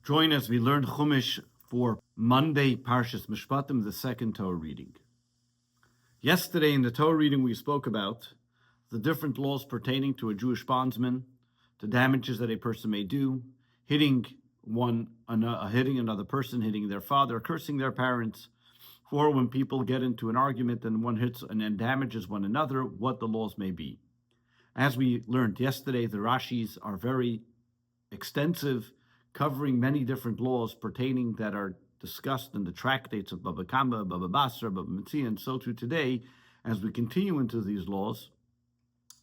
Join as we learn Chumash for Monday, Parshas Mishpatim, the second Torah reading. Yesterday in the Torah reading we spoke about the different laws pertaining to a Jewish bondsman, the damages that a person may do, hitting another person, hitting their father, cursing their parents, or when people get into an argument and one hits and then damages one another, what the laws may be. As we learned yesterday, the Rashis are very extensive, covering many different laws pertaining that are discussed in the tractates of Baba Kama, Baba Basra, Baba Metzia, and so too today, as we continue into these laws,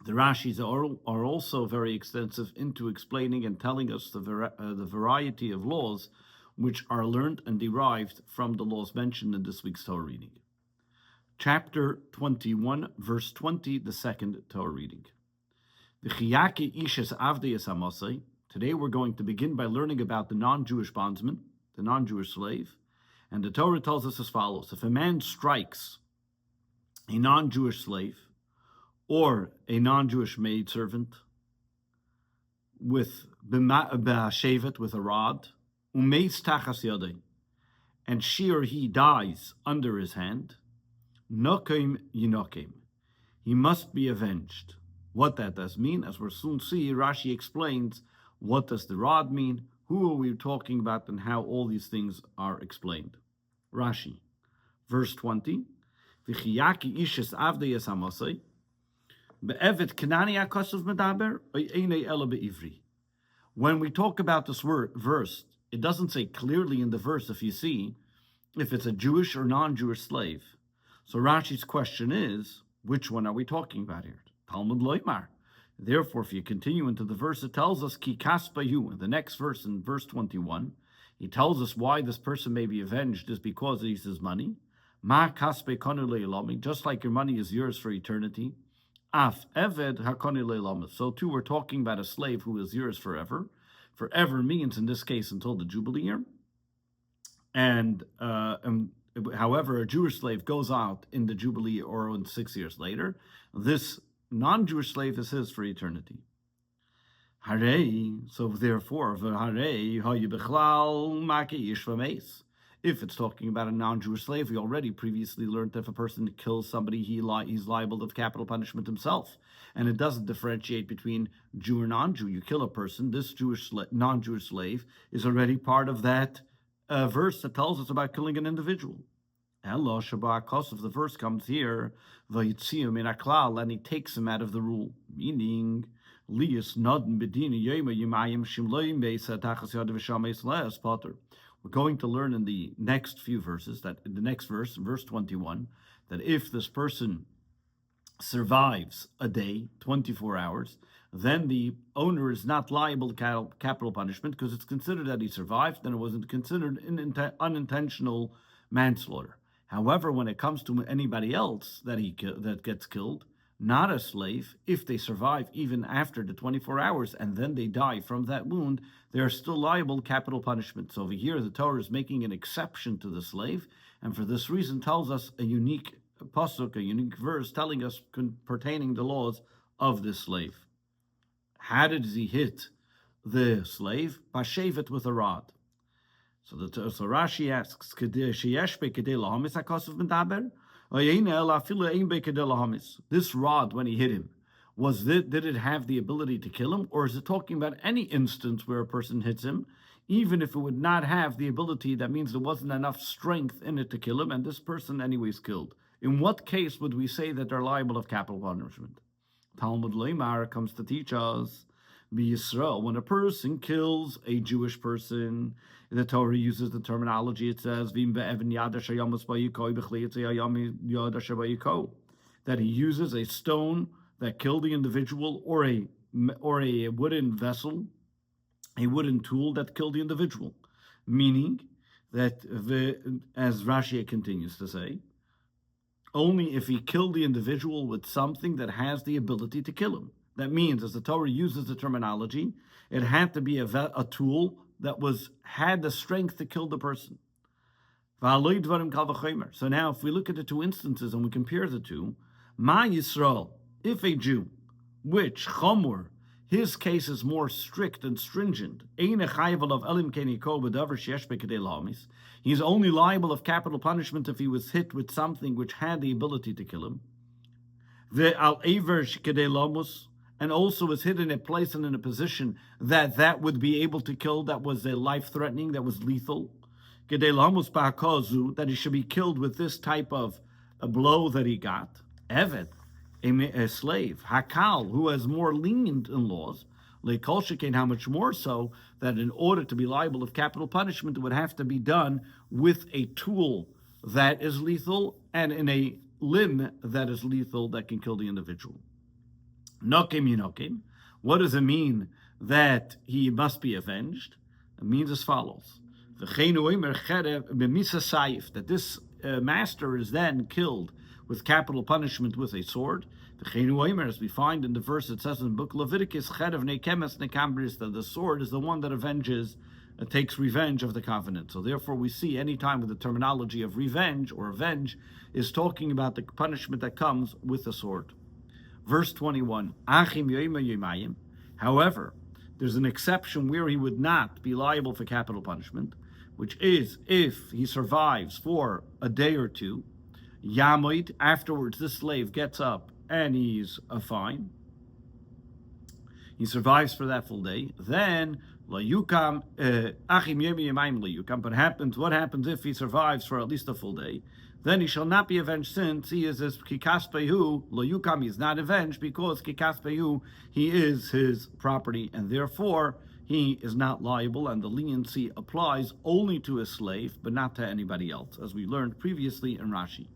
the Rashis are also very extensive into explaining and telling us the variety of laws which are learned and derived from the laws mentioned in this week's Torah reading. Chapter 21, verse 20, the second Torah reading. Today we're going to begin by learning about the non-Jewish bondsman, the non-Jewish slave. And the Torah tells us as follows: if a man strikes a non-Jewish slave or a non-Jewish maidservant with with a rod, and she or he dies under his hand, nokim yinokim, he must be avenged. What that does mean, as we'll soon see, Rashi explains what does the rod mean, who are we talking about, and how all these things are explained. Rashi, verse 20, V'chiyaki ishes avdei esamasei, be'evet kenani akosov medaber, o'enei ela be'ivri. When we talk about this verse, it doesn't say clearly in the verse, if you see, if it's a Jewish or non-Jewish slave. So Rashi's question is, which one are we talking about here? Talmud loymar. Therefore, if you continue into the verse, it tells us ki kaspayu. In the next verse, in verse 21, he tells us why this person may be avenged is because he uses money. Ma kaspe konu le'ilami, just like your money is yours for eternity. Af eved hakonu le'ilami. So too, we're talking about a slave who is yours forever. Forever means, in this case, until the Jubilee year. And however, a Jewish slave goes out in the Jubilee or in 6 years later. This non-Jewish slave is his for eternity. So therefore, if it's talking about a non-Jewish slave, we already previously learned that if a person kills somebody, he's liable to capital punishment himself. And it doesn't differentiate between Jew or non-Jew. You kill a person, this non-Jewish slave is already part of that verse that tells us about killing an individual. Hello, Shabbat, the verse comes here, Vayitzium in Aklal, and he takes him out of the rule, meaning, Lias Nodin Bedina Yema Yimayim Shimloim Beisa Tachas Yad Vishames Leas Potter. We're going to learn in the next few verses, that in the next verse, verse 21, that if this person survives a day, 24 hours, then the owner is not liable to capital punishment because it's considered that he survived, then it wasn't considered unintentional manslaughter. However, when it comes to anybody else that gets killed, not a slave, if they survive even after the 24 hours and then they die from that wound, they are still liable to capital punishment. So over here, the Torah is making an exception to the slave, and for this reason tells us a unique pasuk, a unique verse telling us pertaining the laws of this slave. How did he hit the slave? Bashevet with a rod. So Rashi asks, this rod, when he hit him, did it have the ability to kill him, or is it talking about any instance where a person hits him, even if it would not have the ability? That means there wasn't enough strength in it to kill him, and this person anyways killed. In what case would we say that they're liable of capital punishment? Talmud Leimar comes to teach us, Yisrael, when a person kills a Jewish person, the Torah uses the terminology, it says, that he uses a stone that killed the individual, or a wooden vessel, a wooden tool that killed the individual. Meaning that, as Rashi continues to say, only if he killed the individual with something that has the ability to kill him. That means, as the Torah uses the terminology, it had to be a tool that had the strength to kill the person. So now, if we look at the two instances and we compare the two, Ma Yisrael, if a Jew, which Chomor, his case is more strict and stringent. He's only liable of capital punishment if he was hit with something which had the ability to kill him. And also was hit in a place and in a position that would be able to kill, that was a life-threatening, that was lethal. That he should be killed with this type of a blow that he got. Evet, a slave, Hakal, who has more lenient in laws, Lekol Shekain, how much more so that in order to be liable of capital punishment, it would have to be done with a tool that is lethal and in a limb that is lethal that can kill the individual. Nokim yinokim. What does it mean that he must be avenged? It means as follows: that this master is then killed with capital punishment with a sword. As we find in the verse, it says in the book Leviticus, that the sword is the one that avenges, takes revenge of the covenant. So therefore we see any time with the terminology of revenge or avenge is talking about the punishment that comes with the sword. Verse 21, however, there's an exception where he would not be liable for capital punishment, which is if he survives for a day or two. Yamoid, afterwards this slave gets up and he's fine. He survives for that full day. Then layukam achim yemi yemayim layukam. But what happens if he survives for at least a full day? Then he shall not be avenged, since he is his kikaspehu layukam. He is not avenged because kikaspehu, he is his property, and therefore he is not liable, and the leniency applies only to a slave, but not to anybody else, as we learned previously in Rashi.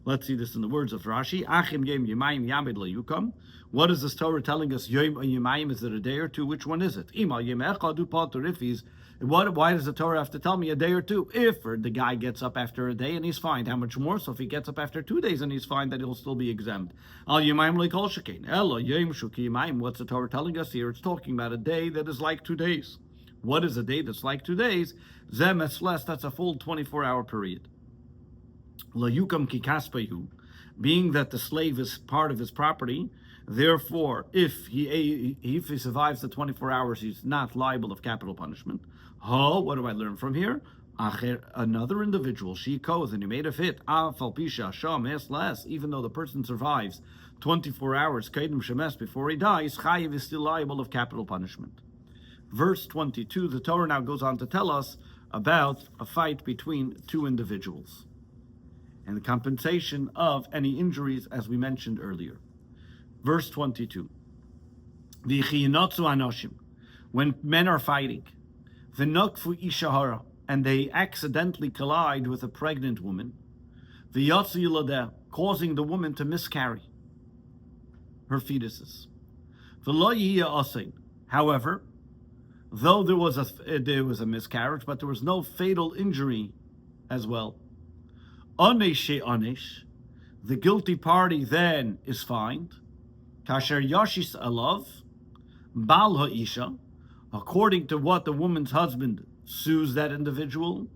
Let's see this in the words of Rashi. Achim yem yemayim yamid layukam. What is this Torah telling us? Yom yemayim, is it a day or two? Which one is it? Ima yem echadu patur, if he's why does the Torah have to tell me a day or two? If the guy gets up after a day and he's fine, how much more? So if he gets up after 2 days and he's fine, then he'll still be exempt. Al yemayim lekol shekain. Elo yom shuki yemayim. What's the Torah telling us here? It's talking about a day that is like 2 days. What is a day that's like 2 days? Zem esles, that's a full 24-hour period. Layukam kikaspehu, being that the slave is part of his property, therefore, if he survives the 24 hours, he's not liable of capital punishment. What do I learn from here? Another individual, she goes and he made a fit. Even though the person survives 24 hours before he dies, chayiv is still liable of capital punishment. Verse 22, the Torah now goes on to tell us about a fight between two individuals and the compensation of any injuries, as we mentioned earlier. Verse 22. When men are fighting, and they accidentally collide with a pregnant woman, causing the woman to miscarry her fetuses. However, though there was a miscarriage, but there was no fatal injury as well. The guilty party then is fined. Kasher yashis alav bal ha'isha, according to what the woman's husband sues that individual,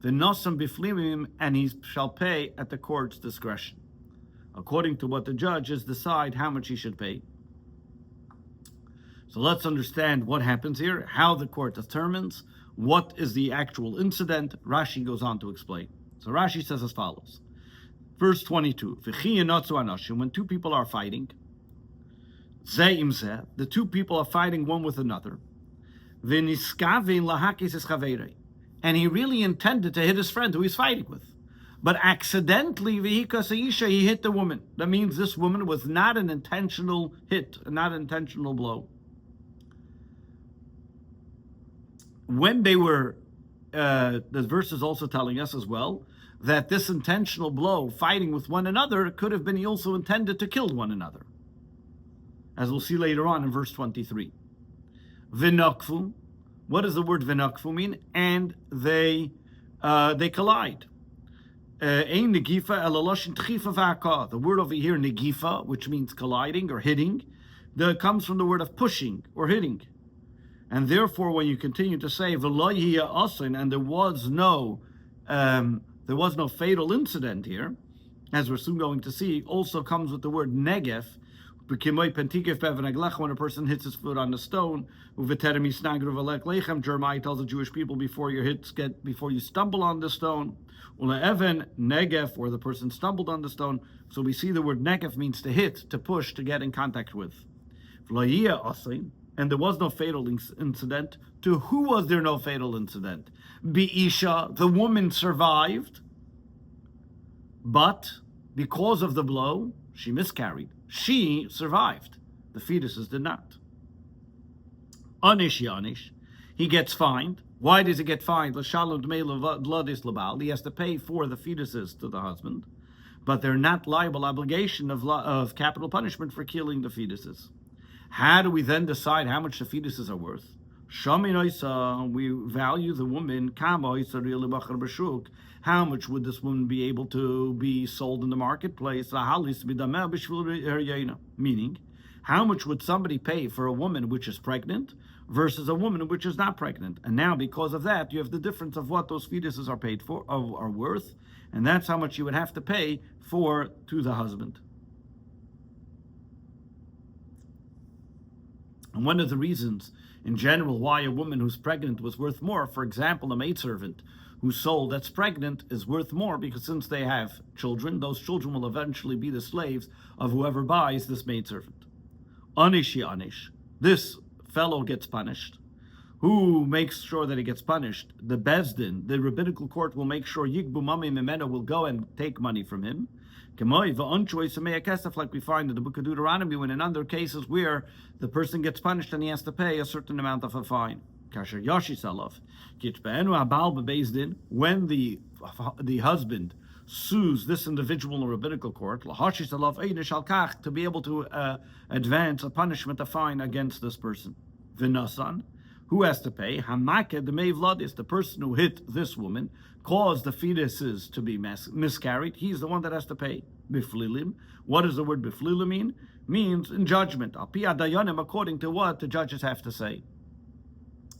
v'nosam biflimim, and he shall pay at the court's discretion, according to what the judges decide how much he should pay. So let's understand what happens here, how the court determines what is the actual incident. Rashi goes on to explain. So Rashi says as follows. Verse 22, when two people are fighting, the two people are fighting one with another, and he really intended to hit his friend who he's fighting with, but accidentally he hit the woman. That means this woman was not an intentional hit, not an intentional blow. When they were, the verse is also telling us as well that this intentional blow, fighting with one another, could have been also intended to kill one another, as we'll see later on in verse 23. V'nakfu, what does the word v'nakfu mean? And they collide. Ein negifa elaloshin tchifa v'aka. The word over here, negifa, which means colliding or hitting, comes from the word of pushing or hitting. And therefore, when you continue to say v'lo yihya asin, and there was no fatal incident here, as we're soon going to see, also comes with the word negef, When a person hits his foot on the stone, Jeremiah tells the Jewish people before you stumble on the stone, negef, or the person stumbled on the stone. So we see the word negef means to hit, to push, to get in contact with. And there was no fatal incident. To who was there no fatal incident? Be'isha, the woman survived, but because of the blow, she miscarried. She survived. The fetuses did not. Anish yanish, he gets fined. Why does he get fined? He has to pay for the fetuses to the husband, but they're not liable obligation of capital punishment for killing the fetuses. How do we then decide how much the fetuses are worth? We value the woman. How much would this woman be able to be sold in the marketplace? Meaning, how much would somebody pay for a woman which is pregnant versus a woman which is not pregnant? And now, because of that, you have the difference of what those fetuses are paid for, are worth, and that's how much you would have to pay to the husband. And one of the reasons, in general, why a woman who's pregnant was worth more, for example, a maidservant who's sold that's pregnant is worth more, because since they have children, those children will eventually be the slaves of whoever buys this maidservant. Anishi anish. This fellow gets punished. Who makes sure that he gets punished? The Bezdin, the rabbinical court, will make sure Yigbu Mami Memena will go and take money from him. Like we find in the book of Deuteronomy, when in other cases where the person gets punished and he has to pay a certain amount of a fine. When the husband sues this individual in a rabbinical court, to be able to advance a punishment, a fine against this person. V'nasan, who has to pay? Hamaked the mevlad is the person who hit this woman, caused the fetuses to be miscarried. He's the one that has to pay. Biflilim. What does the word biflilim mean? Means in judgment. According to what the judges have to say.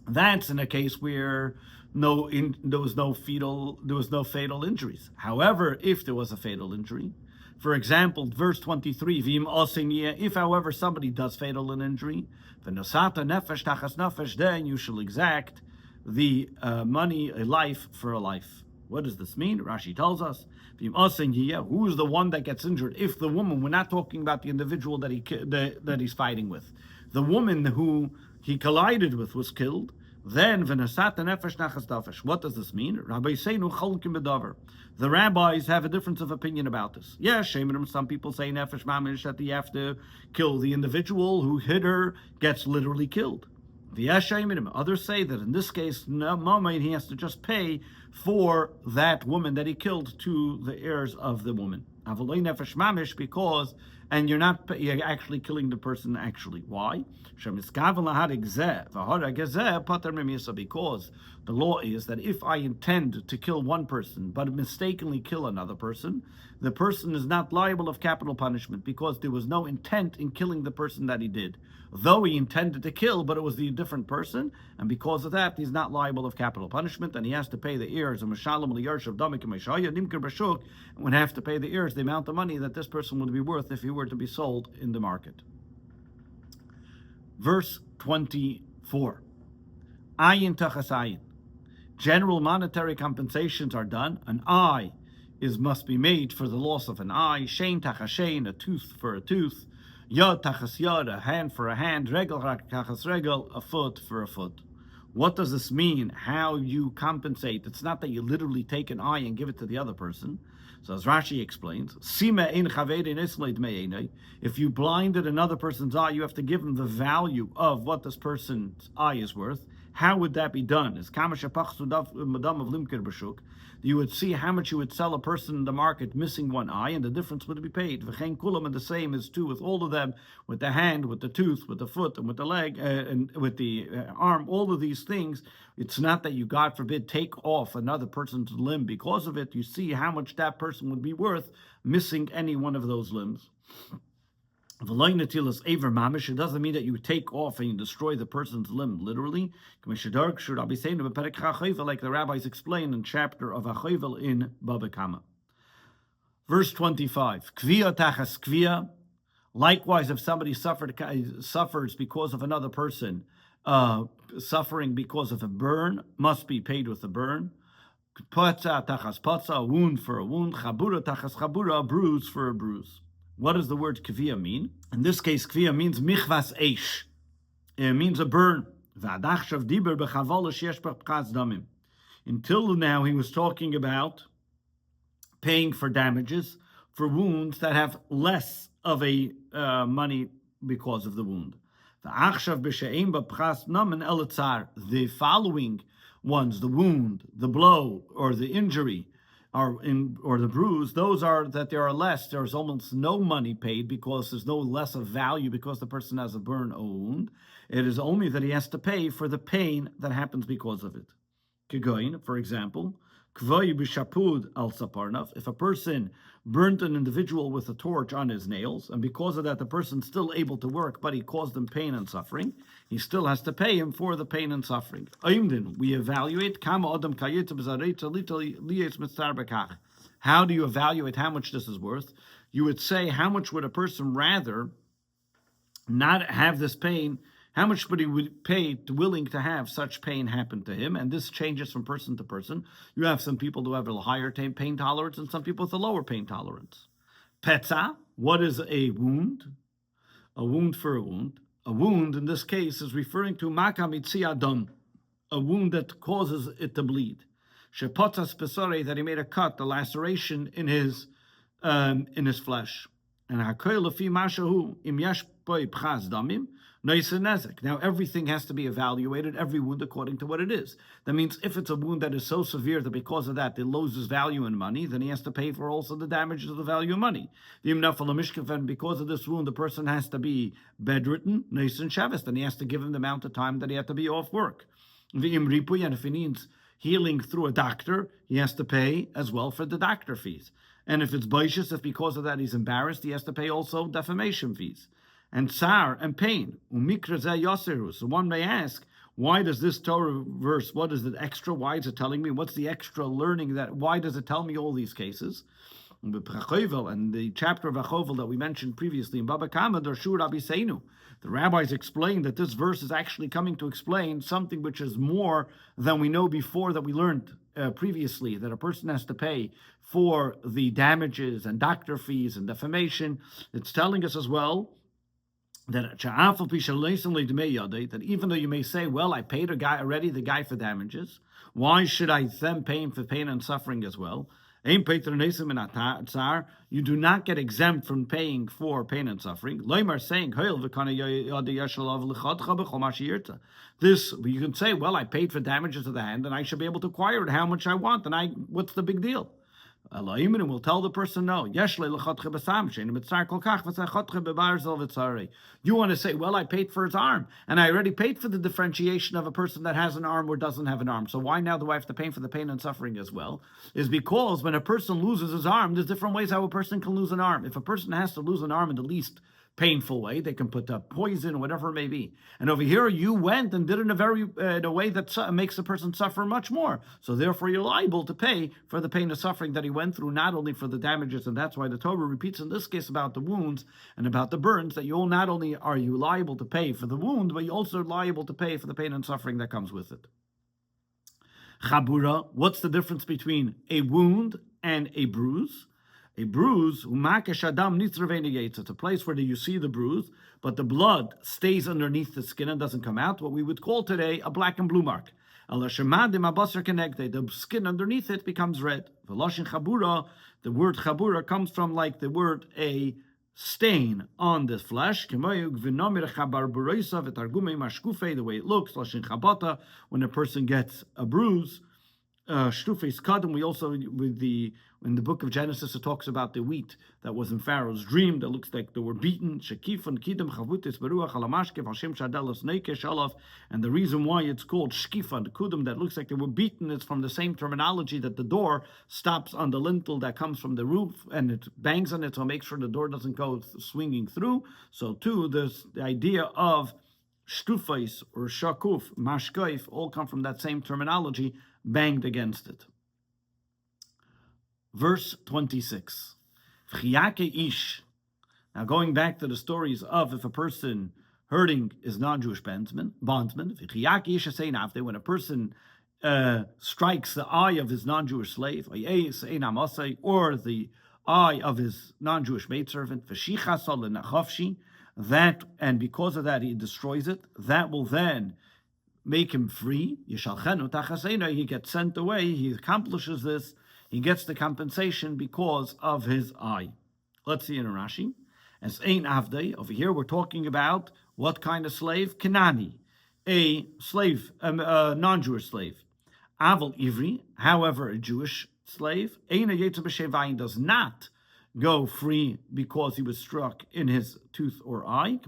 That's in a case where there was no fatal injuries. However, if there was a fatal injury, for example, verse 23, if however somebody does fatal injury, then you shall exact the money, a life for a life. What does this mean? Rashi tells us, who is the one that gets injured? If the woman, we're not talking about the individual that he's fighting with. The woman who he collided with was killed. Then what does this mean? The rabbis have a difference of opinion about this. Yes, some people say nefesh mamish, that you have to kill the individual who hit her, gets literally killed. Others say that in this case, he has to just pay for that woman that he killed to the heirs of the woman. Because, and you're actually killing the person actually. Why? Because the law is that if I intend to kill one person, but mistakenly kill another person, the person is not liable of capital punishment, because there was no intent in killing the person that he did. Though he intended to kill, but it was the different person, and because of that, he's not liable of capital punishment, and he has to pay the heirs, and would have to pay the heirs the amount of money that this person would be worth if he were to be sold in the market. Verse 24. Ayin tachas ayin. General monetary compensations are done. An eye must be made for the loss of an eye. Shein tachas shein, a tooth for a tooth. Yod tachas yod, a hand for a hand. Regel tachas regel, a foot for a foot. What does this mean? How you compensate? It's not that you literally take an eye and give it to the other person. So as Rashi explains, if you blinded another person's eye, you have to give him the value of what this person's eye is worth. How would that be done? You would see how much you would sell a person in the market missing one eye, and the difference would be paid. And the same is true with all of them, with the hand, with the tooth, with the foot, and with the leg, and with the arm. All of these things, it's not that you, God forbid, take off another person's limb because of it. You see how much that person would be worth missing any one of those limbs. It doesn't mean that you take off and you destroy the person's limb literally. Like the rabbis explain in chapter of Achovel in Baba Kama. Verse 25. Likewise, if somebody suffers because of another person, suffering because of a burn, must be paid with a burn. Patza tachas patza, a wound for a wound. Chabura tachas chabura, a bruise for a bruise. What does the word kviya mean? In this case, kviya means michvas eish. It means a burn. Until now, he was talking about paying for damages for wounds that have less of a money because of the wound. The following ones, the wound, the blow, or the injury, or the bruise, those are that there are less. There's almost no money paid because there's no less of value because the person has a burn or wound. It is only that he has to pay for the pain that happens because of it. Kigoin, for example, if a person burnt an individual with a torch on his nails, and because of that the person's still able to work, but he caused them pain and suffering, he still has to pay him for the pain and suffering. We evaluate how do you evaluate how much this is worth? You would say, how much would a person rather not have this pain? How much would he pay willing to have such pain happen to him? And this changes from person to person. You have some people who have a higher pain tolerance and some people with a lower pain tolerance. Petza, what is a wound? A wound for a wound. A wound, in this case, is referring to makamitzi adam, a wound that causes it to bleed. Shepotzas pesore, that he made a cut, the laceration in his flesh. And hakoy lefi mashahu im yesh boi pchas damim. Now everything has to be evaluated, every wound according to what it is. That means if it's a wound that is so severe that because of that it loses value in money, then he has to pay for also the damages of the value of money. Because of this wound, the person has to be bedridden, then he has to give him the amount of time that he had to be off work. And if he needs healing through a doctor, he has to pay as well for the doctor fees. And if it's boishus, if because of that he's embarrassed, he has to pay also defamation fees. And tsar and pain. So one may ask, why does this Torah verse, what is it extra? Why is it telling me? What's the extra learning that, why does it tell me all these cases? And the chapter of Achovel that we mentioned previously in Baba Kama, Darshu Rabbi Seinu, the rabbis explained that this verse is actually coming to explain something which is more than we know before that we learned previously, that a person has to pay for the damages and doctor fees and defamation. It's telling us as well that even though you may say, well, I paid the guy for damages, why should I then pay him for pain and suffering as well? You do not get exempt from paying for pain and suffering. This, you can say, well, I paid for damages of the hand and I should be able to acquire it how much I want, and what's the big deal? And will tell the person no. You want to say, well, I paid for his arm, and I already paid for the differentiation of a person that has an arm or doesn't have an arm. So why now do I have to pay for the pain and suffering as well? Is because when a person loses his arm, there's different ways how a person can lose an arm. If a person has to lose an arm in the least painful way, they can put poison or whatever it may be. And over here, you went and did it in a way that makes the person suffer much more. So therefore, you're liable to pay for the pain and suffering that he went through, not only for the damages, and that's why the Torah repeats in this case about the wounds and about the burns, that you not only are you liable to pay for the wound, but you're also liable to pay for the pain and suffering that comes with it. Chabura, what's the difference between a wound and a bruise? A bruise, it's a place where you see the bruise, but the blood stays underneath the skin and doesn't come out, what we would call today a black and blue mark. The skin underneath it becomes red. The word chabura comes from like the word a stain on the flesh, the way it looks, when a person gets a bruise. Shtufes kadam. We also, in the book of Genesis, it talks about the wheat that was in Pharaoh's dream that looks like they were beaten. Shekifan kidam chavutis beruach halamashkev Hashem shadelos neikesh alav. And the reason why it's called shkifan kudam, that looks like they were beaten, is from the same terminology that the door stops on the lintel that comes from the roof and it bangs on it to make sure the door doesn't go swinging through. So too, there's the idea of shtufais or shakuf, mashkaif, all come from that same terminology, banged against it. Verse 26. Now Now, going back to the stories of if a person hurting is non-Jewish bondsman, when a person strikes the eye of his non-Jewish slave, or the eye of his non-Jewish maidservant, that, and because of that he destroys it, that will then make him free. He gets sent away, he accomplishes this, he gets the compensation because of his eye. Let's see in Rashi. As Ein Avdei, over here we're talking about what kind of slave? Kanani, a slave, a non-Jewish slave. Aval Ivri, however, a Jewish slave. Eina Yetzer B'Shevayin does not go free because he was struck in his tooth or eye.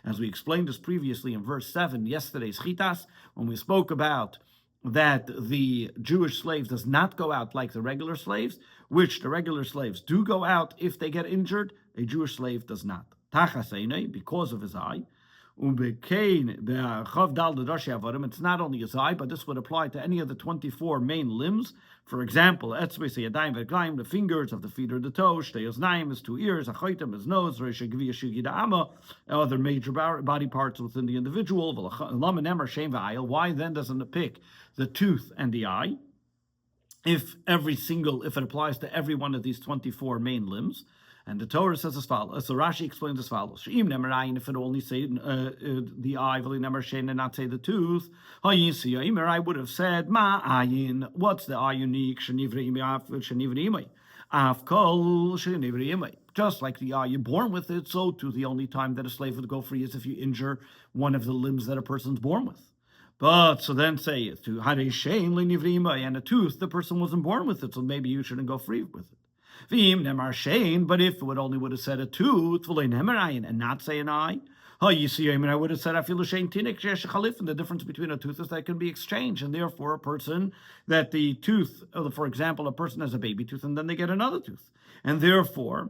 As we explained this previously in verse 7, yesterday's Chitas, when we spoke about that the Jewish slave does not go out like the regular slaves, which the regular slaves do go out if they get injured, a Jewish slave does not. Because of his eye. It's not only his eye, but this would apply to any of the 24 main limbs. For example, the fingers of the feet or the toes, his 2 ears, his nose, other major body parts within the individual. Why then doesn't it pick the tooth and the eye? If it applies to every one of these 24 main limbs. And the Torah says as follows. So Rashi explains as follows. If it only say the eye, and not say the tooth, I would have said, what's the eye unique? Just like the eye you're born with it, so too the only time that a slave would go free is if you injure one of the limbs that a person's born with. But so then say it to and a tooth, the person wasn't born with it, so maybe you shouldn't go free with it. But if it would have said a tooth, and not say an eye, I would have said and the difference between a tooth is that it can be exchanged, and therefore a person that the tooth, for example, a person has a baby tooth and then they get another tooth, and therefore,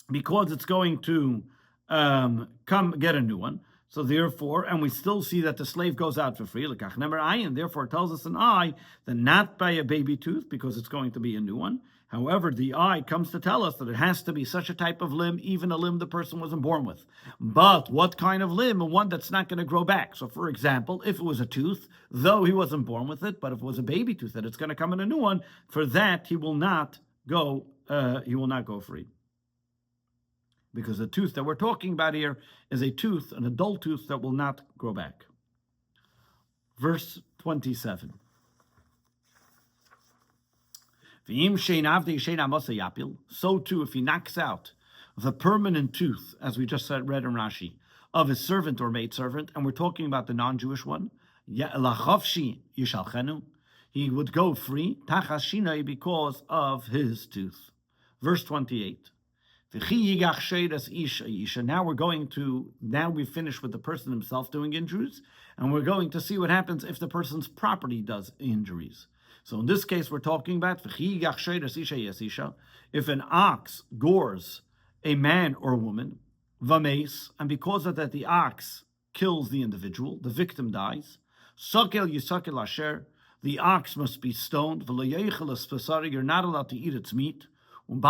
because it's going to come get a new one, so therefore, and we still see that the slave goes out for free, and therefore it tells us an eye, then not by a baby tooth, because it's going to be a new one. However, the eye comes to tell us that it has to be such a type of limb, even a limb the person wasn't born with. But what kind of limb? One that's not going to grow back. So, for example, if it was a tooth, though he wasn't born with it, but if it was a baby tooth that it's going to come in a new one, for that he will not go. He will not go free. Because the tooth that we're talking about here is a tooth, an adult tooth that will not grow back. Verse 27. So too, if he knocks out the permanent tooth, as we just read in Rashi, of his servant or maidservant, and we're talking about the non-Jewish one, he would go free because of his tooth. Verse 28. Now we've finished with the person himself doing injuries, and we're going to see what happens if the person's property does injuries. So in this case, we're talking about if an ox gores a man or woman, and because of that the ox kills the individual, the victim dies, the ox must be stoned, you're not allowed to eat its meat, and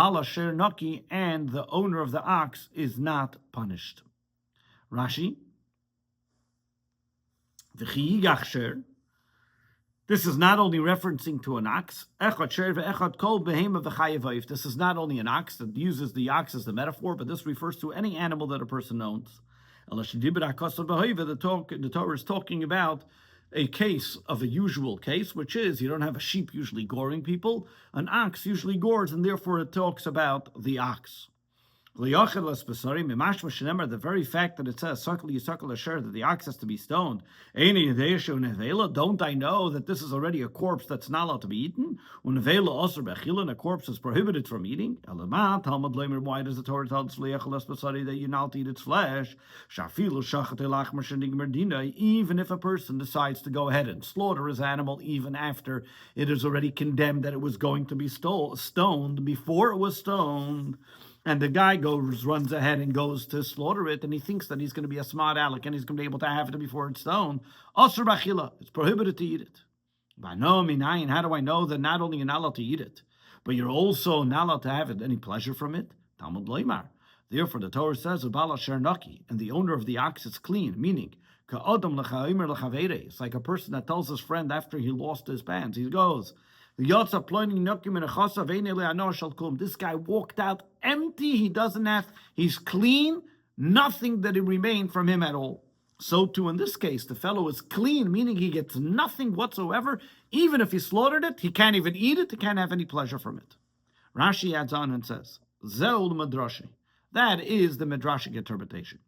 the owner of the ox is not punished. Rashi, this is not only referencing to an ox. This is not only an ox that uses the ox as the metaphor, but this refers to any animal that a person owns. The Torah is talking about a case of a usual case, which is you don't have a sheep usually goring people. An ox usually gores, and therefore it talks about the ox. The very fact that it says that the ox has to be stoned, don't I know that this is already a corpse that's not allowed to be eaten? And a corpse is prohibited from eating. Why does the Torah tell us that you're not to eat its flesh? Even if a person decides to go ahead and slaughter his animal, even after it is already condemned that it was going to be stoned, before it was stoned, and the guy runs ahead and goes to slaughter it, and he thinks that he's going to be a smart aleck and he's going to be able to have it before it's stoned. Asur b'achila, it's prohibited to eat it. How do I know that not only you're not allowed to eat it, but you're also not allowed to have any pleasure from it. Talmud Leimar. Therefore, the Torah says, "Ubala Shernaki," and the owner of the ox is clean, meaning, it's like a person that tells his friend after he lost his pants. He goes, this guy walked out empty. He doesn't have, he's clean, nothing that remained from him at all. So too in this case, the fellow is clean, meaning he gets nothing whatsoever. Even if he slaughtered it, he can't even eat it, he can't have any pleasure from it. Rashi adds on and says, Zeul Madrashi. That is the Midrashic interpretation.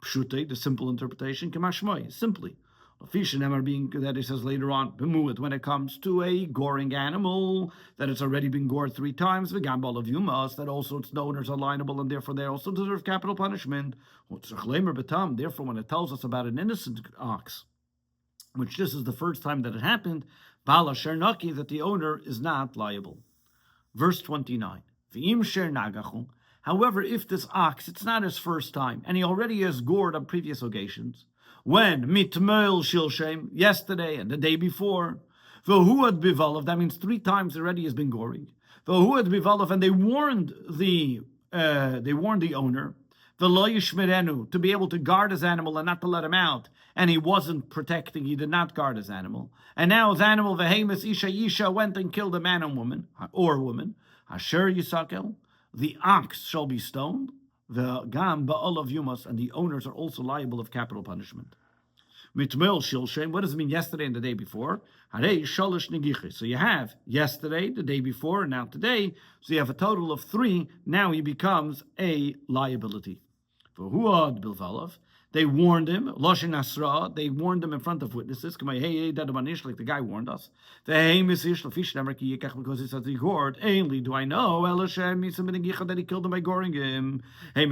Pshute, the simple interpretation, Kamashmoy, simply. Being that he says later on, when it comes to a goring animal, that it's already been gored 3 times, Vigambal of Yumas, that also its owners are liable and therefore they also deserve capital punishment. Therefore, when it tells us about an innocent ox, which this is the first time that it happened, Bala Shernaki, that the owner is not liable. Verse 29. However, if this ox, it's not his first time, and he already has gored on previous occasions, when mitmeil shilshem, yesterday and the day before, v'huad bivalov, that means 3 times already has been goring, v'huad bivalov, and they warned the owner, v'lo yishmerenu, to be able to guard his animal and not to let him out, and he wasn't protecting, he did not guard his animal, and now his animal, v'hemes isha went and killed a man and woman, asher yisakel, the ox shall be stoned, the gam ba'ol of yumas, and the owners are also liable of capital punishment. Mitmel shilshem, what does it mean yesterday and the day before? Harei shalish negiches. So you have yesterday, the day before, and now today, so you have a total of 3, now he becomes a liability. For huad bilvalov, they warned him, Loshin Asra, they warned him in front of witnesses, like the guy warned us. Because he says he gored, ainly do I know, that he killed him by goring him. And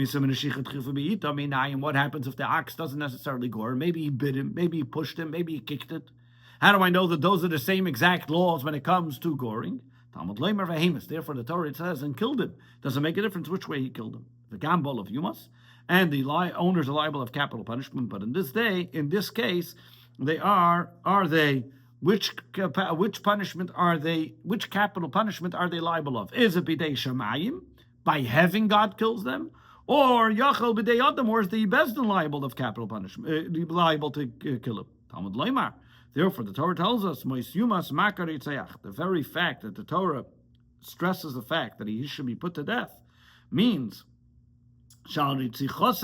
what happens if the ox doesn't necessarily gore? Maybe he bit him, maybe he pushed him, maybe he kicked it. How do I know that those are the same exact laws when it comes to goring? Therefore the Torah says, and killed him. Doesn't make a difference which way he killed him. The gambol of Yumas, and the owners are liable of capital punishment. But in this case, they are they? Which punishment are they? Which capital punishment are they liable of? Is it bidei shamayim, by having God kills them, or yachal bidei adam, or is the Bezdin liable of capital punishment, liable to kill him? Talmud Leimar. Therefore, the Torah tells us, the very fact that the Torah stresses the fact that he should be put to death means because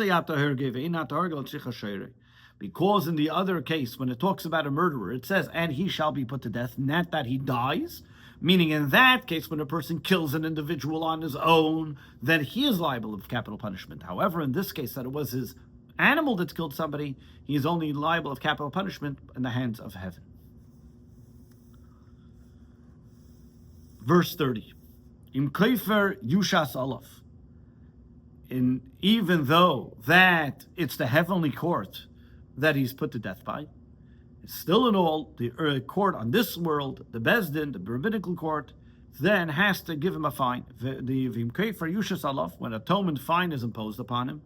in the other case, when it talks about a murderer, it says, and he shall be put to death, not that he dies. Meaning in that case, when a person kills an individual on his own, then he is liable of capital punishment. However, in this case, that it was his animal that killed somebody, he is only liable of capital punishment in the hands of heaven. Verse 30. Im kaifer yushas alaf. And even though that it's the heavenly court that he's put to death by, it's still in all, the court on this world, the Bezdin, the rabbinical court, then has to give him a fine. The vimkei for yushas alaf, when atonement fine is imposed upon him,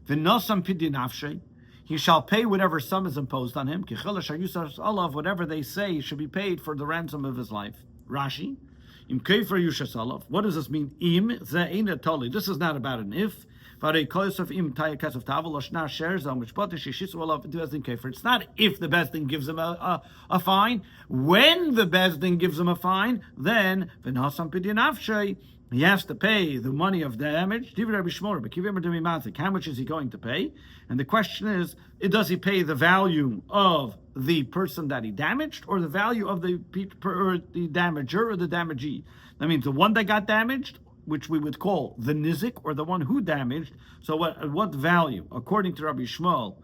v'nosam pidin he shall pay whatever sum is imposed on him. Whatever they say should be paid for the ransom of his life. Rashi. What does this mean? This is not about an if. It's not if the Bezdin gives him a fine. When the Bezdin gives him a fine, then he has to pay the money of damage. How much is he going to pay? And the question is, does he pay the value of the person that he damaged, or the value of the damager or the damagee? That means the one that got damaged, which we would call the nizik, or the one who damaged. So what value? According to Rabbi Shmuel,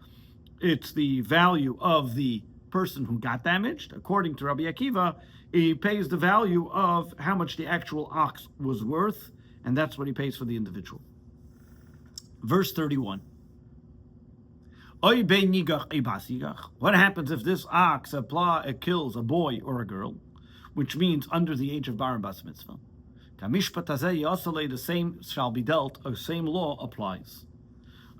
it's the value of the person who got damaged. According to Rabbi Akiva, he pays the value of how much the actual ox was worth, and that's what he pays for the individual. Verse 31. What happens if this ox kills a boy or a girl, which means under the age of bar and bas mitzvah? The same shall be dealt, or same law applies.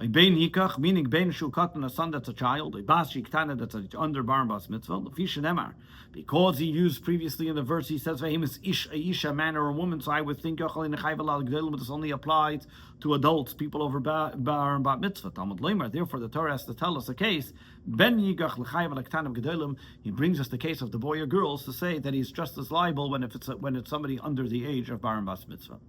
A bein hikach, meaning bein shu katan, a son that's a child, a bas shiktana that's under bar bas mitzvah, lefisha nemar. Because he used previously in the verse, he says, "Vahimis ish, a isha, man or a woman." So I would think yachal in chayv alal gdolim, but this only applies to adults, people over bar and bat mitzvah. Talmud leimer. Therefore, the Torah has to tell us a case. Ben yigach lechayv alaktan of gdolim. He brings us the case of the boy or girls to say that he's just as liable when it's somebody under the age of bar and bat mitzvah.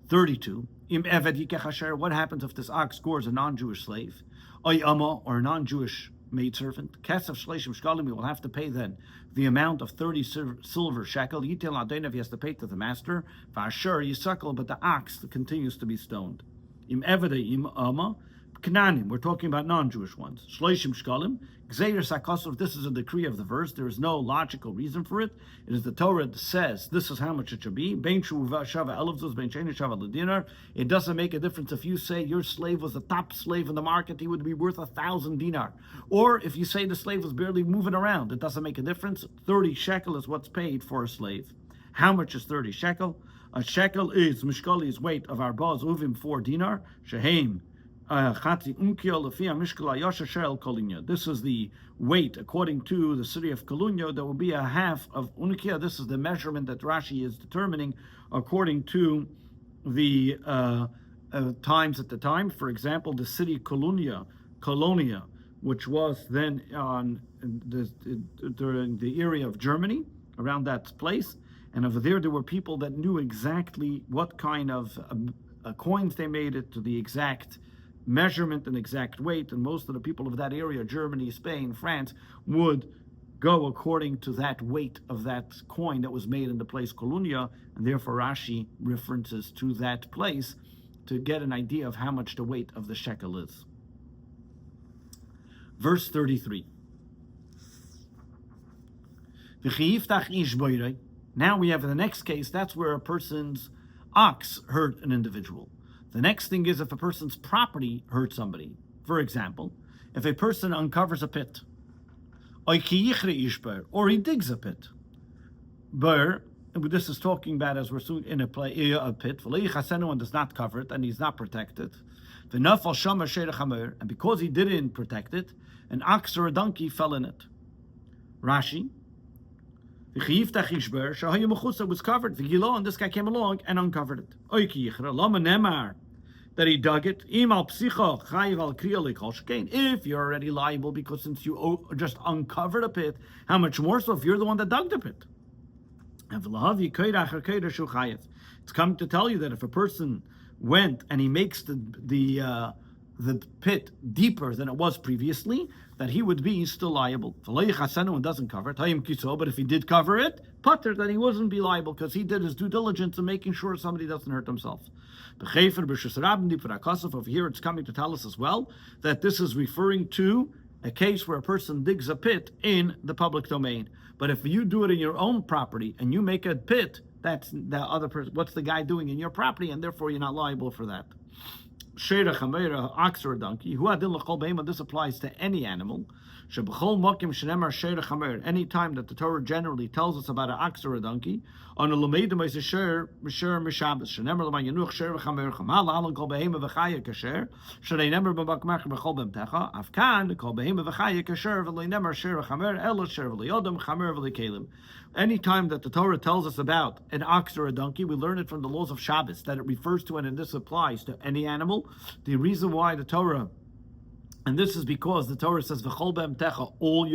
32. Im eved yikach asher. What happens if this ox scores a non-Jewish slave, oy ama, or a non-Jewish maidservant? Kesef shleishim shkalim. He will have to pay then the amount of 30 silver shekel. Yitel adenav, he has to pay to the master. V'asher yisakal, but the ox continues to be stoned. Im eved im ama. Knanim, we're talking about non-Jewish ones. Shleishim shkalim. Gzeir sakosov, this is a decree of the verse. There is no logical reason for it. It is the Torah that says this is how much it should be. Bein shuva shava elevzus, bein sheni shava l'dinar. It doesn't make a difference if you say your slave was the top slave in the market, he would be worth 1,000 dinar. Or if you say the slave was barely moving around, it doesn't make a difference. 30 shekel is what's paid for a slave. How much is 30 shekel? A shekel is mishkali's weight of arbaz uvim 4 dinar. Shehem. This is the weight according to the city of Kolunya. There will be a half of unkia. This is the measurement that Rashi is determining according to the times at the time. For example, the city Colonia, which was then during the area of Germany, around that place, and over there were people that knew exactly what kind of coins they made it to the exact measurement and exact weight, and most of the people of that area, Germany, Spain, France, would go according to that weight of that coin that was made in the place Colonia, and therefore Rashi references to that place to get an idea of how much the weight of the shekel is. Verse 33. Now we have the next case, that's where a person's ox hurt an individual. The next thing is if a person's property hurts somebody. For example, if a person uncovers a pit, or he digs a pit, this is talking about as we're soon in a pit, and does not cover it, and he's not protected. And because he didn't protect it, an ox or a donkey fell in it. Rashi, was covered, and this guy came along and uncovered it. That he dug it. If you're already liable, because since you just uncovered a pit, how much more so if you're the one that dug the pit? It's coming to tell you that if a person went and he makes the pit deeper than it was previously, that he would be still liable. And doesn't cover it, but if he did cover it, putter, then he wouldn't be liable because he did his due diligence in making sure somebody doesn't hurt himself. Over here it's coming to tell us as well that this is referring to a case where a person digs a pit in the public domain. But if you do it in your own property and you make a pit, that's the other person. What's the guy doing in your property? And therefore you're not liable for that. Sheira chamera, ox or a donkey. This applies to any animal. Any time that the Torah generally tells us about an ox or a donkey, on a lomedim is a share mishabes. Shenemer l'man yanuch share v'chamer chamal halal kol behema v'chaya kasher. Shnei nemer b'makmach b'chol b'mtecha. Afkan kol behema v'chaya kasher v'lei nemer share v'chamer elo share v'lei odom chamer v'lei kelim. Any time that the Torah tells us about an ox or a donkey, we learn it from the laws of Shabbos that it refers to, and this applies to any animal. The reason why the Torah, and this is because the Torah says v'chol b'mtecha, all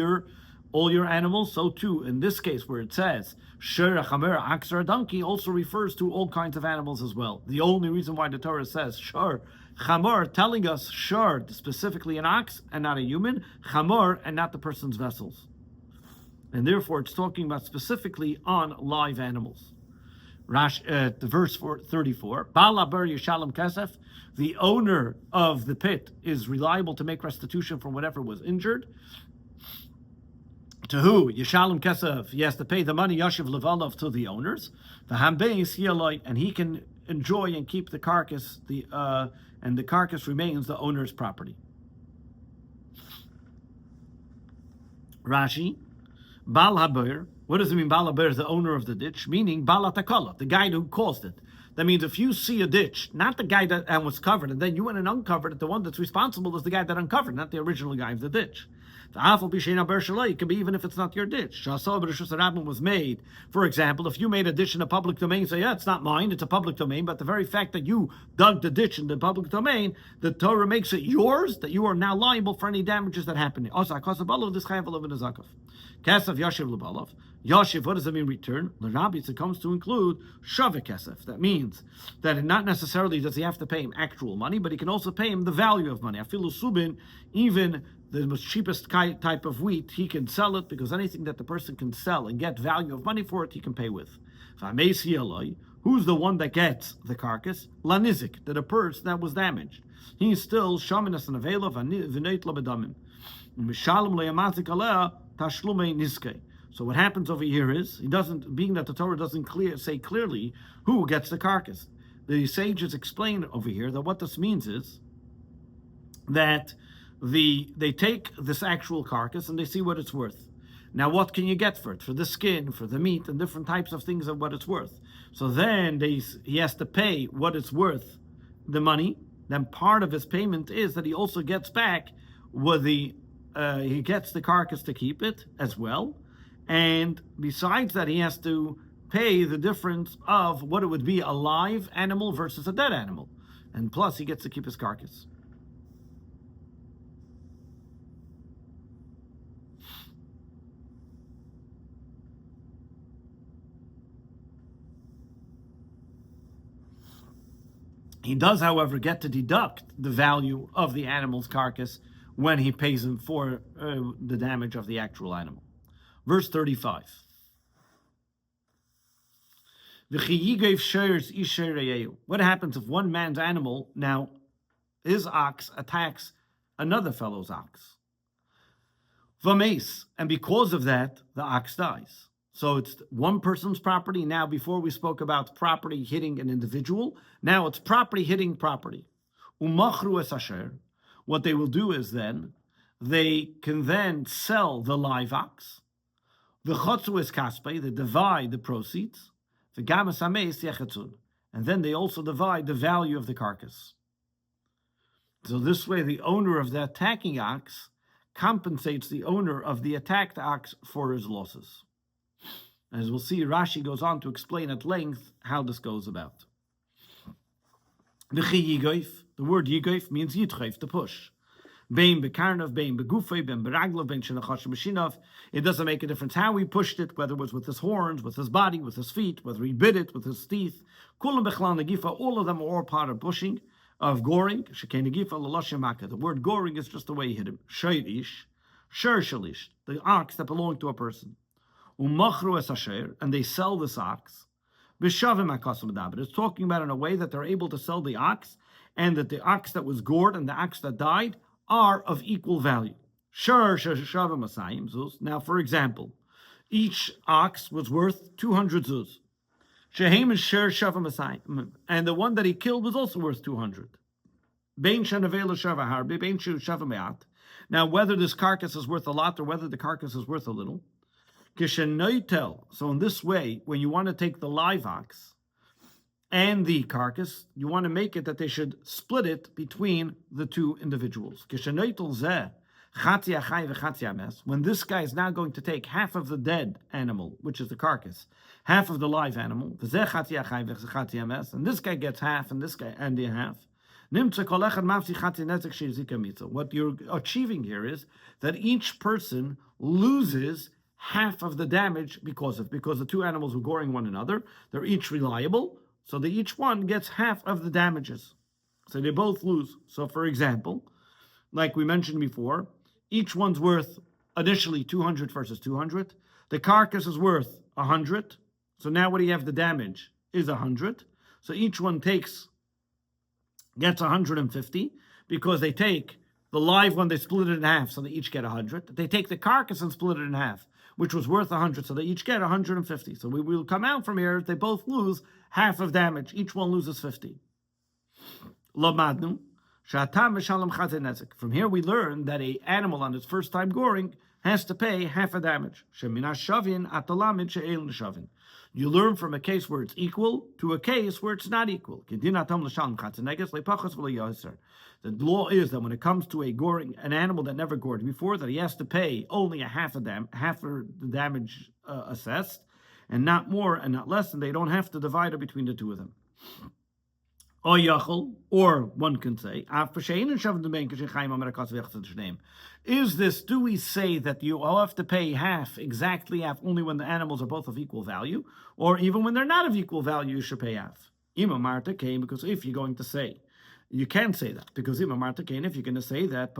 your animals. So too in this case where it says sher chamer, ox or a donkey, also refers to all kinds of animals as well. The only reason why the Torah says sher chamor, telling us sher specifically an ox and not a human, chamor and not the person's vessels, and therefore it's talking about specifically on live animals. The verse 34, Bala ber yishalem kesef, the owner of the pit is reliable to make restitution from whatever was injured. To who? Yishalem kesef, he has to pay the money, yashiv levalov, to the owners. V'hambeis hialoi, and he can enjoy and keep the carcass, and the carcass remains the owner's property. Rashi, Bal haber. What does it mean, Bal haber is the owner of the ditch? Meaning Bal hatakala, the guy who caused it. That means if you see a ditch, not the guy that was covered, and then you went and uncovered it, the one that's responsible is the guy that uncovered, not the original guy of the ditch. It could be even if it's not your ditch. Was made, for example, if you made a ditch in a public domain, say, yeah, it's not mine, it's a public domain, but the very fact that you dug the ditch in the public domain, the Torah makes it yours, that you are now liable for any damages that happen. Yashiv, what does it mean return? The rabbis, it comes to include shavik kesef. That means that not necessarily does he have to pay him actual money, but he can also pay him the value of money. Afilu subin, even the most cheapest type of wheat, he can sell it, because anything that the person can sell and get value of money for it, he can pay with. Who's the one that gets the carcass? Lanizik, that a person that was damaged. He's still shaminas and avela v'neit labedamim. Mishalom le'yamazik aleh tashlumei nizkei. So what happens over here is, he doesn't, being that the Torah doesn't say clearly who gets the carcass. The sages explain over here that what this means is that they take this actual carcass and they see what it's worth. Now, what can you get for it? For the skin, for the meat, and different types of things of what it's worth. So then he has to pay what it's worth, the money. Then part of his payment is that he also gets back what he gets the carcass to keep it as well. And besides that, he has to pay the difference of what it would be a live animal versus a dead animal. And plus, he gets to keep his carcass. He does, however, get to deduct the value of the animal's carcass when he pays him for the damage of the actual animal. Verse 35. What happens if one man's animal, now his ox, attacks another fellow's ox? Vames, and because of that, the ox dies. So it's one person's property. Now, before we spoke about property hitting an individual, now it's property hitting property. Umachru es asher. What they will do is then, they can then sell the live ox. The chotzu es kaspe, they divide the proceeds. The gamas hameis yechatzun. And then they also divide the value of the carcass. So this way, the owner of the attacking ox compensates the owner of the attacked ox for his losses. As we'll see, Rashi goes on to explain at length how this goes about. The word yigoif means yitchayf, to push. Bein bekarnav, bein begufay, bein beraglav, bein shenachashem b'shinav. It doesn't make a difference how he pushed it, whether it was with his horns, with his body, with his feet, whether he bit it with his teeth. Kulam bechlan negifa, all of them are all part of pushing, of goring. Shekei negifa l'lashem maka. The word goring is just the way he hit him. Shayrish, sher shalish, the ox that belonged to a person. Umachru es asher, and they sell this ox. B'shavim akasim adaber. It's talking about in a way that they're able to sell the ox, and that the ox that was gored and the ox that died are of equal value. Now, for example, each ox was worth 200 zuz. And the one that he killed was also worth 200. Now, whether this carcass is worth a lot or whether the carcass is worth a little. So in this way, when you want to take the live ox and the carcass, you want to make it that they should split it between the two individuals. When this guy is now going to take half of the dead animal, which is the carcass, half of the live animal, and this guy gets half, and this guy and the half. What you're achieving here is that each person loses half of the damage because the two animals were goring one another. They're each reliable, so that each one gets half of the damages. So they both lose. So for example, like we mentioned before, each one's worth initially 200 versus 200. The carcass is worth 100. So now what do you have? The damage is 100. So each one gets 150 because they take the live one, they split it in half, so they each get 100. They take the carcass and split it in half, which was worth 100, so they each get 150. So we will come out from here, they both lose half of damage. Each one loses 50. From here we learn that an animal on its first time goring has to pay half a damage. You learn from a case where it's equal to a case where it's not equal. The law is that when it comes to an animal that never gored before, that he has to pay only half of the damage assessed, and not more and not less, and they don't have to divide it between the two of them. Or one can say, is this, do we say that you all have to pay exactly half, only when the animals are both of equal value, or even when they're not of equal value, you should pay half? Marta came, because if you're going to say, you can't say that, because Marta came, if you're going to say that,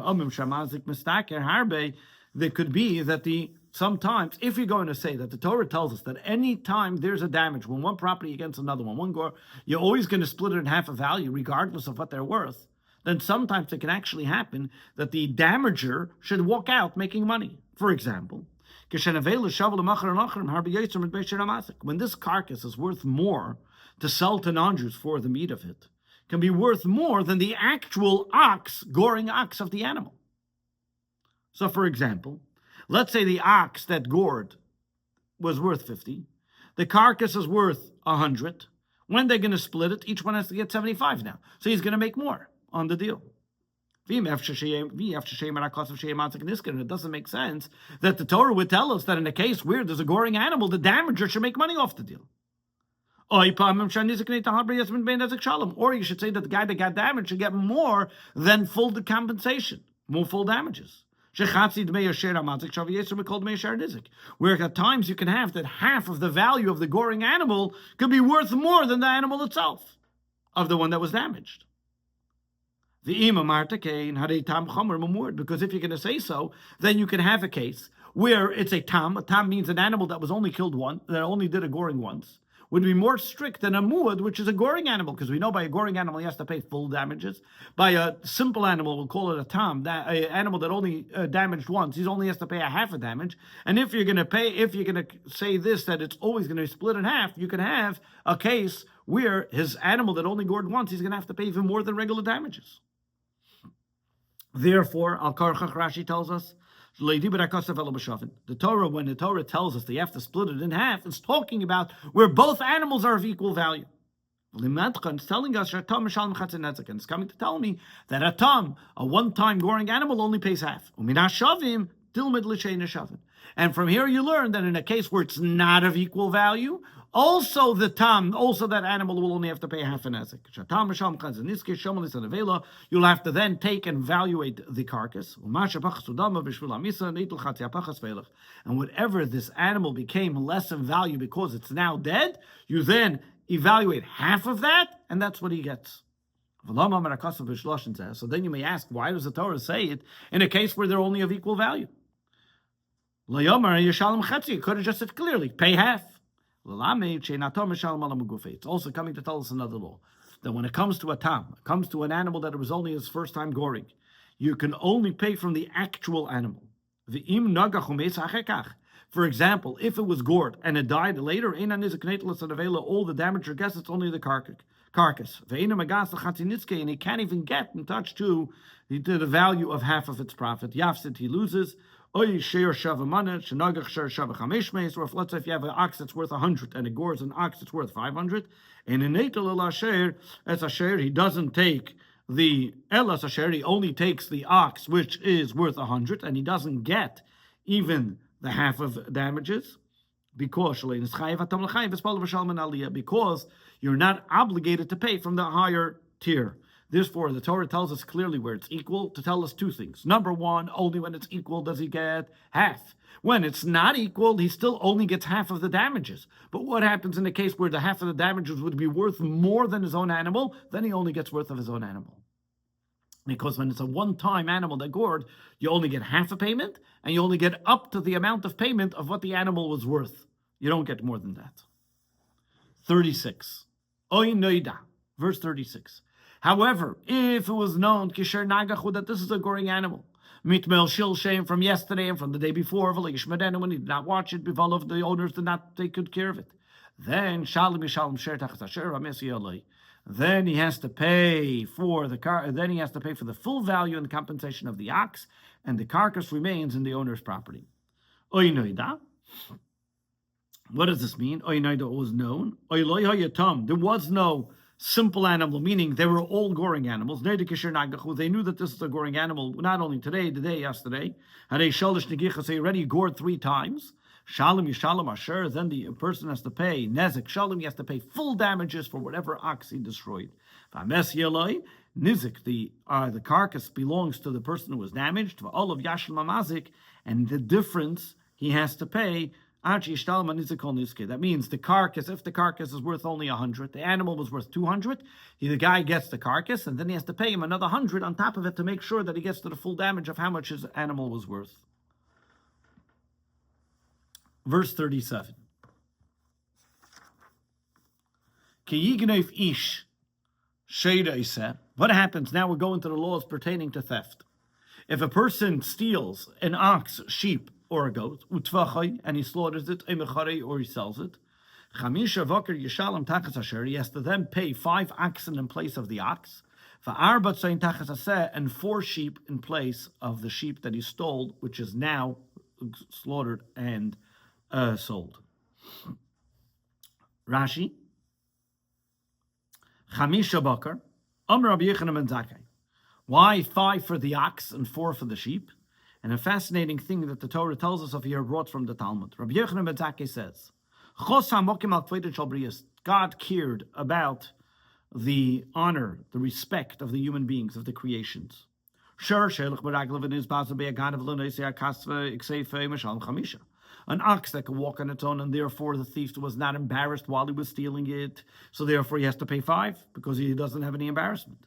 there could be that sometimes, if you're going to say that the Torah tells us that any time there's a damage, when one property against another one gore, you're always going to split it in half a value, regardless of what they're worth, then sometimes it can actually happen that the damager should walk out making money. For example, when this carcass is worth more to sell to non-Jews for the meat of it, can be worth more than the actual goring ox of the animal. So, for example, let's say the ox that gored was worth 50. The carcass is worth 100. When they're going to split it, each one has to get 75 now. So he's going to make more on the deal. It doesn't make sense that the Torah would tell us that in a case where there's a goring animal, the damager should make money off the deal. Or you should say that the guy that got damaged should get more than full compensation, more full damages. Where at times you can have that half of the value of the goring animal could be worth more than the animal itself, of the one that was damaged. Because if you're going to say so, then you can have a case where it's a tam. A tam means an animal that was only killed once, that only did a goring once, would be more strict than a muad, which is a goring animal, because we know by a goring animal he has to pay full damages. By a simple animal, we'll call it a tam, that an animal that only damaged once, he only has to pay a half a damage. And if you're going to say this, that it's always going to be split in half, you can have a case where his animal that only gored once, he's going to have to pay even more than regular damages. Therefore, Al-Karchach Rashi tells us, the Torah, when the Torah tells us that you have to split it in half, it's talking about where both animals are of equal value. It's telling us, and it's coming to tell me that a one-time goring animal, only pays half. And from here you learn that in a case where it's not of equal value, also that animal will only have to pay half a nezek. You'll have to then take and evaluate the carcass. And whatever this animal became less in value because it's now dead, you then evaluate half of that, and that's what he gets. So then you may ask, why does the Torah say it in a case where they're only of equal value? You could have just said clearly, pay half. It's also coming to tell us another law, that when it comes to a tam, it comes to an animal that it was only his first time goring, you can only pay from the actual animal. For example, if it was gored and it died later, all the damage or guess it's only the carcass. And he can't even get in touch to the value of half of its profit. Yafsid, he loses. Or if let's say if you have an ox that's worth 100 and it gores an ox that's worth 500, and in Neitel Asher, as Asher, he doesn't take the Elas Asher, he only takes the ox which is worth 100, and he doesn't get even the half of damages, because you're not obligated to pay from the higher tier. Therefore, the Torah tells us clearly where it's equal to tell us two things. Number one, only when it's equal does he get half. When it's not equal, he still only gets half of the damages. But what happens in the case where the half of the damages would be worth more than his own animal? Then he only gets worth of his own animal. Because when it's a one-time animal that gored, you only get half a payment, and you only get up to the amount of payment of what the animal was worth. You don't get more than that. 36. Oy noida. Verse 36. However, if it was known that this is a goring animal, mitmel shil shame from yesterday and from the day before, when he did not watch it, if the owners did not take good care of it, then then he has to pay for the car. Then he has to pay for the full value and compensation of the ox, and the carcass remains in the owner's property. Oinoida. What does this mean? Oinoida was known. There was no simple animal, meaning they were all goring animals. They knew that this is a goring animal, not only today, yesterday. They already gored 3 times. Shalom Yishalom Asher, then the person has to pay Nezek Shalom, he has to pay full damages for whatever ox he destroyed. Nizik, the carcass belongs to the person who was damaged, all of Yashal Mamazik, and the difference he has to pay. That means the carcass, if the carcass is worth only 100, the animal was worth 200, the guy gets the carcass, and then he has to pay him another 100 on top of it to make sure that he gets to the full damage of how much his animal was worth. Verse 37. What happens now? We're going to the laws pertaining to theft. If a person steals an ox, sheep, or a goat, and he slaughters it, or he sells it, he has to then pay 5 oxen in place of the ox, and 4 sheep in place of the sheep that he stole, which is now slaughtered and sold. Rashi, Chamisha Bakar, Rabbi Yochanan ben Zakkai. Why 5 for the ox and 4 for the sheep? And a fascinating thing that the Torah tells us of here, brought from the Talmud. Rabbi Yochanan ben Zakkai says, God cared about the honor, the respect of the human beings, of the creations. An ox that can walk on its own, and therefore the thief was not embarrassed while he was stealing it, so therefore he has to pay 5 because he doesn't have any embarrassment.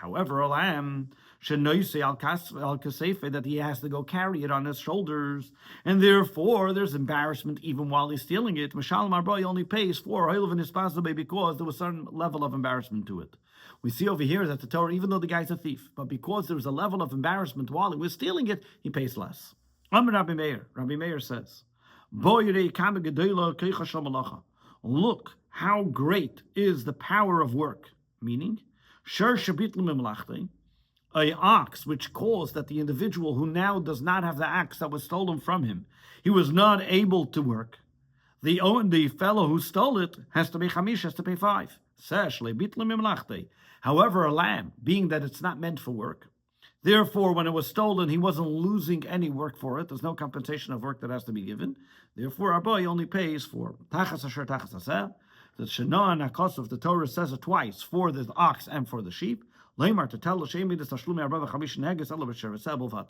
However, a lamb that he has to go carry it on his shoulders, and therefore there's embarrassment even while he's stealing it. Mashal Marboy only pays for because there was some level of embarrassment to it. We see over here that the Torah, even though the guy's a thief, but because there was a level of embarrassment while he was stealing it, he pays less. Rabbi Meir says, look how great is the power of work, meaning, a ox which caused that the individual who now does not have the ox that was stolen from him, he was not able to work. The fellow who stole it has to pay 5, has to pay 5. However, a lamb, being that it's not meant for work, therefore, when it was stolen, he wasn't losing any work for it. There's no compensation of work that has to be given. Therefore, our boy only pays for tachas asher tachas aseh. The Shana and Akosov, the Torah says it twice, for the ox and for the sheep. Leimar to tell to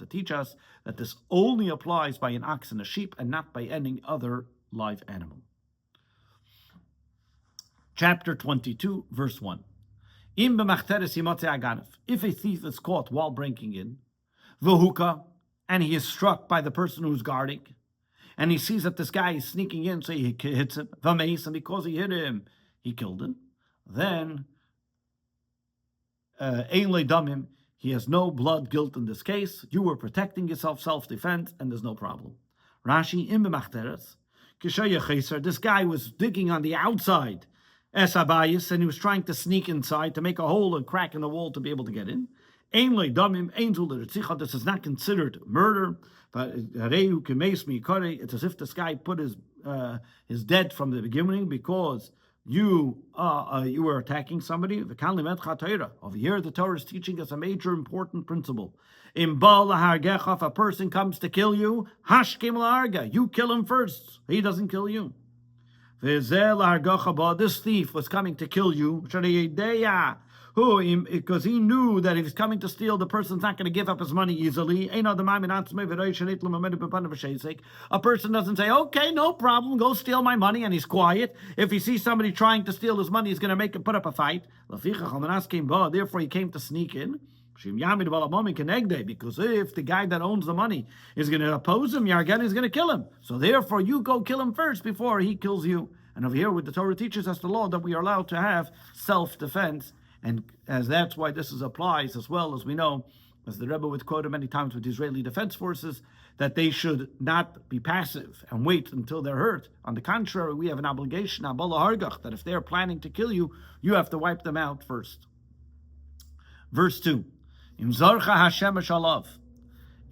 teach us that this only applies by an ox and a sheep and not by any other live animal. Chapter 22, verse 1. If a thief is caught while breaking in, and he is struck by the person who's guarding, and he sees that this guy is sneaking in, so he hits him, and because he hit him, he killed him, then he has no blood guilt in this case. You were protecting yourself, self-defense, and there's no problem. Rashi, this guy was digging on the outside, and he was trying to sneak inside to make a hole and crack in the wall to be able to get in. This is not considered murder. It's as if this guy put his dead from the beginning because you were attacking somebody. Over here, the Torah is teaching us a major important principle. If a person comes to kill you, you kill him first. He doesn't kill you. This thief was coming to kill you because he knew that if he's coming to steal, the person's not going to give up his money easily. A person doesn't say, okay, no problem, go steal my money, and he's quiet. If he sees somebody trying to steal his money, he's going to put up a fight. Therefore, he came to sneak in. Because if the guy that owns the money is going to oppose him, Yargen is going to kill him. So therefore, you go kill him first before he kills you. And over here, with the Torah teaches us the law that we are allowed to have self-defense. And as that's why this applies as well, as we know, as the Rebbe would quote many times with the Israeli Defense Forces, that they should not be passive and wait until they're hurt. On the contrary, we have an obligation, that if they're planning to kill you, you have to wipe them out first. Verse 2.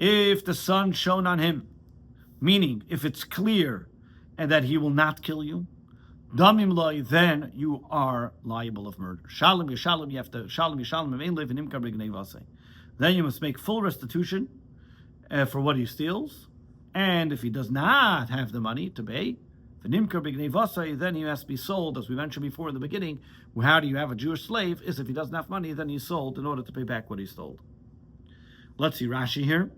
If the sun shone on him, meaning if it's clear and that he will not kill you, damim loy, then you are liable of murder. Shalom yishalom, you have to shalom yishalom im ein live in imkar b'gnei vasei. Then you must make full restitution for what he steals, and if he does not have the money to pay, then he has to be sold, as we mentioned before in the beginning. How do you have a Jewish slave? Is if he doesn't have money, then he's sold in order to pay back what he stole. Let's see Rashi here.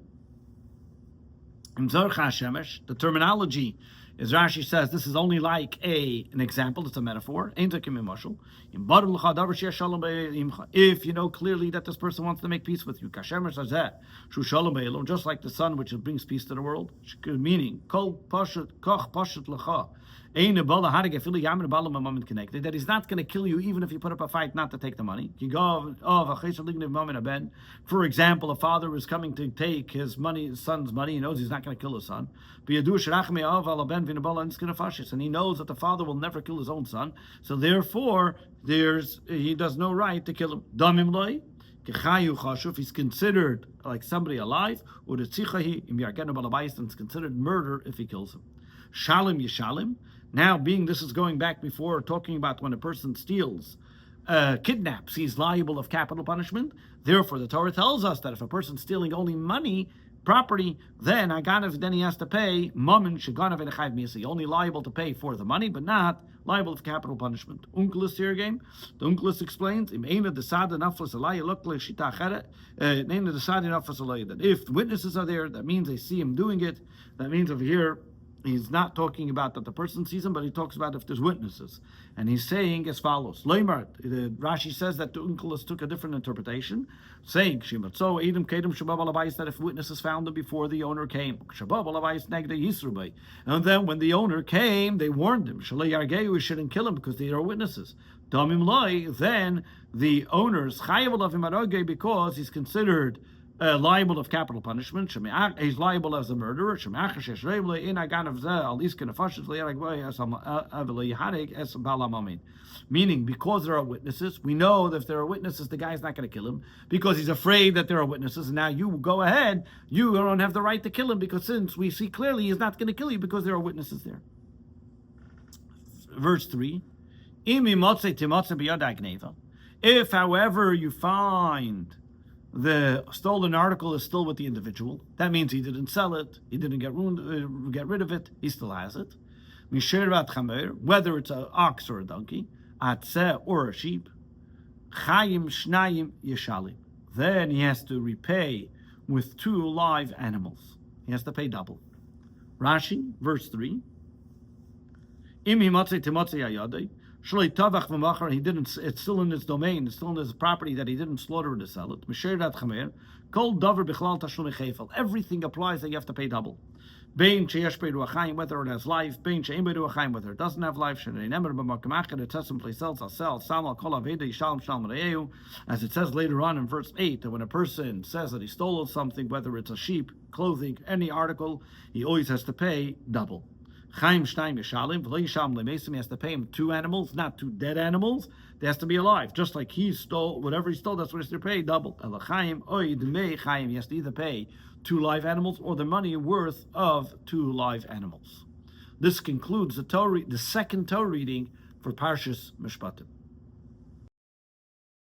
The terminology is, Rashi says, this is only like an example, it's a metaphor. If you know clearly that this person wants to make peace with you, just like the sun which brings peace to the world, meaning that he's not going to kill you even if you put up a fight not to take the money. For example, a father is coming to take his son's money. He knows he's not going to kill his son, and he knows that the father will never kill his own son, so therefore he does no right to kill him. If he's considered like somebody alive, or it's considered murder if he kills him. Shalim yishalim. Now, this is going back before talking about when a person steals, kidnaps, he's liable of capital punishment. Therefore, the Torah tells us that if a person's stealing only money, property, then he has to pay mammon sheganav and chayiv misa. Only liable to pay for the money, but not liable of capital punishment. Unkelis here again. The Unkelis explains that if witnesses are there, that means they see him doing it. That means over here, he's not talking about that the person sees him, but he talks about if there's witnesses. And he's saying as follows. Rashi says that the Unkelis took a different interpretation, saying that if witnesses found him before the owner came, and then when the owner came, they warned him, we shouldn't kill him because they are witnesses. Then the owner's chayav of him because he's considered liable of capital punishment. He's liable as a murderer. Meaning, because there are witnesses, we know that if there are witnesses, the guy's not going to kill him because he's afraid that there are witnesses. And now you go ahead, you don't have the right to kill him because since we see clearly he's not going to kill you because there are witnesses there. Verse 3. If, however, you find the stolen article is still with the individual, that means he didn't sell it, he didn't get rid of it, he still has it. Whether it's an ox or a donkey, or a sheep, then he has to repay with 2 live animals. He has to pay double. Rashi, verse 3. He didn't. It's still in his domain. It's still in his property that he didn't slaughter to sell it. Everything applies that you have to pay double. Whether it has life, whether it doesn't have life. As it says later on in verse 8, that when a person says that he stole something, whether it's a sheep, clothing, any article, he always has to pay double. He has to pay him 2 animals, not 2 dead animals. They has to be alive. Just like he stole, whatever he stole, that's what he has to pay, double. He has to either pay 2 live animals or the money worth of 2 live animals. This concludes the second Torah reading for Parshas Mishpatim.